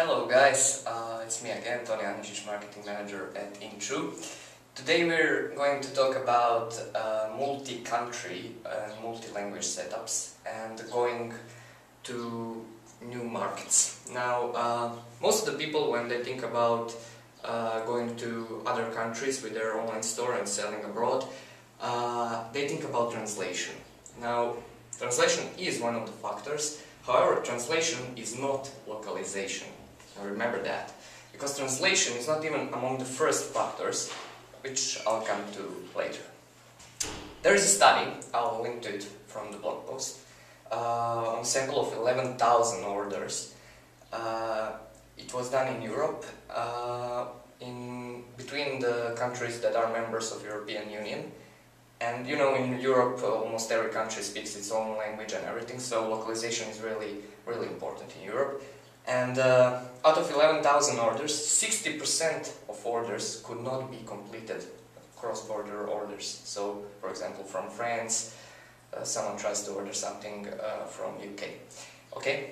Hello guys, it's me again, Tony, Marketing Manager at Inchoo. Today we're going to talk about multi-country and multi-language setups and going to new markets. Now, most of the people, when they think about going to other countries with their online store and selling abroad, they think about translation. Now, translation is one of the factors. However, translation is not localization. Now remember that, because translation is not even among the first factors, which I'll come to later. There is a study, I'll link to it from the blog post, on a sample of 11,000 orders. It was done in Europe, between the countries that are members of European Union. And you know, in Europe, almost every country speaks its own language and everything, so localization is really important in Europe. And out of 11,000 orders, 60% of orders could not be completed, cross-border orders. So, for example, from France, someone tries to order something from UK. Okay?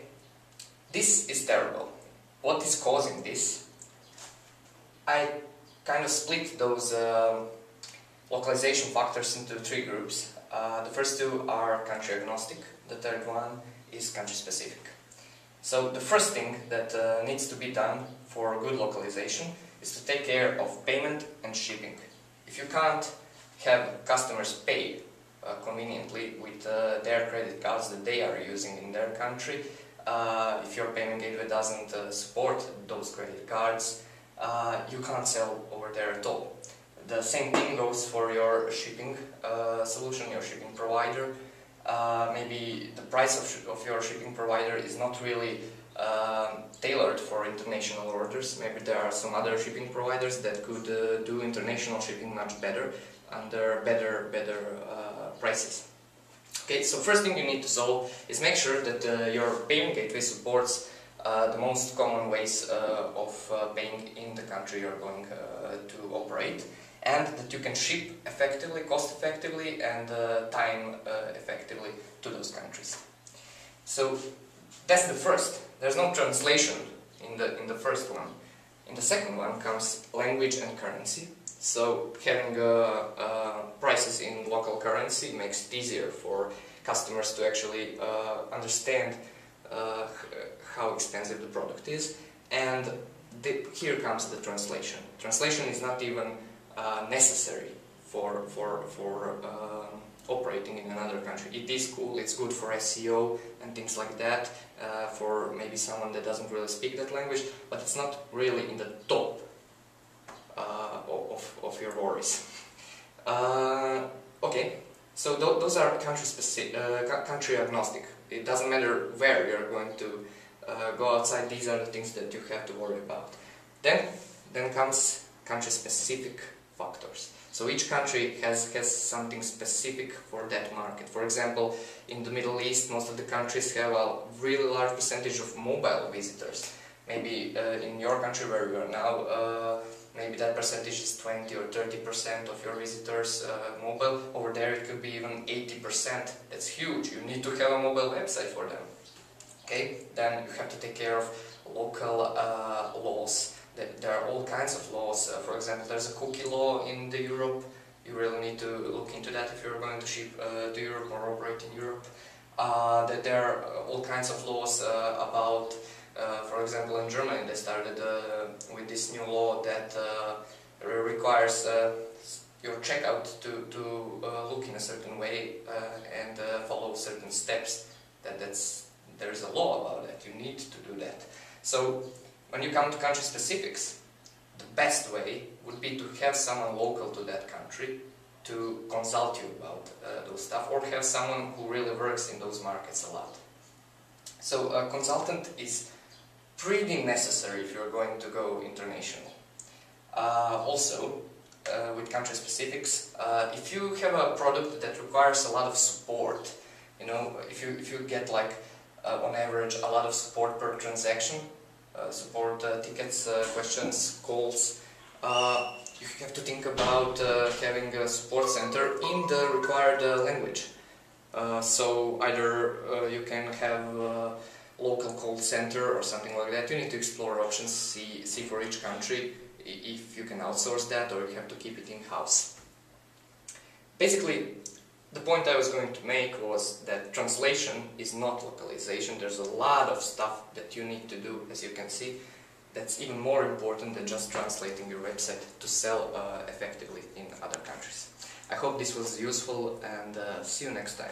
This is terrible. What is causing this? I kind of split those localization factors into three groups. The first two are country agnostic, the third one is country specific. So the first thing that needs to be done for good localization is to take care of payment and shipping. If you can't have customers pay conveniently with their credit cards that they are using in their country, if your payment gateway doesn't support those credit cards, you can't sell over there at all. The same thing goes for your shipping solution, your shipping provider. Maybe the price of your shipping provider is not really tailored for international orders. Maybe there are some other shipping providers that could do international shipping much better under better prices. Okay, so first thing you need to solve is make sure that your payment gateway supports the most common ways of paying in the country you're going to operate, and that you can ship effectively, cost effectively, and time effectively to those countries. So that's the first. There's no translation in the first one. In the second one comes language and currency. So having prices in local currency makes it easier for customers to actually understand how expensive the product is. And here comes the translation. Translation is not even necessary for operating in another country. It is cool, it's good for SEO and things like that, for maybe someone that doesn't really speak that language, but it's not really in the top of your worries. Okay, so those are country agnostic. It doesn't matter where you're going to go outside, these are the things that you have to worry about. Then comes country specific factors. So each country has something specific for that market. For example, in the Middle East, most of the countries have a really large percentage of mobile visitors. Maybe in your country where you are now, maybe that percentage is 20 or 30% of your visitors mobile. Over there it could be even 80%. That's huge. You need to have a mobile website for them. Okay, then you have to take care of local laws. There are all kinds of laws. For example, there's a cookie law in Europe. You really need to look into that if you're going to ship to Europe or operate in Europe. That there are all kinds of laws about, for example, in Germany they started with this new law that requires your checkout to look in a certain way and follow certain steps. There's a law about that. You need to do that. So when you come to country specifics, the best way would be to have someone local to that country to consult you about those stuff, or have someone who really works in those markets a lot. So a consultant is pretty necessary if you're going to go international. Also, with country specifics, if you have a product that requires a lot of support, you know, if you get like on average a lot of support per transaction, support tickets, questions, calls, you have to think about having a support center in the required language. So either you can have local call center or something like that. You need to explore options, see for each country if you can outsource that or you have to keep it in-house. Basically, the point I was going to make was that translation is not localization. There's a lot of stuff that you need to do, as you can see, that's even more important than just translating your website to sell effectively in other countries. I hope this was useful, and see you next time.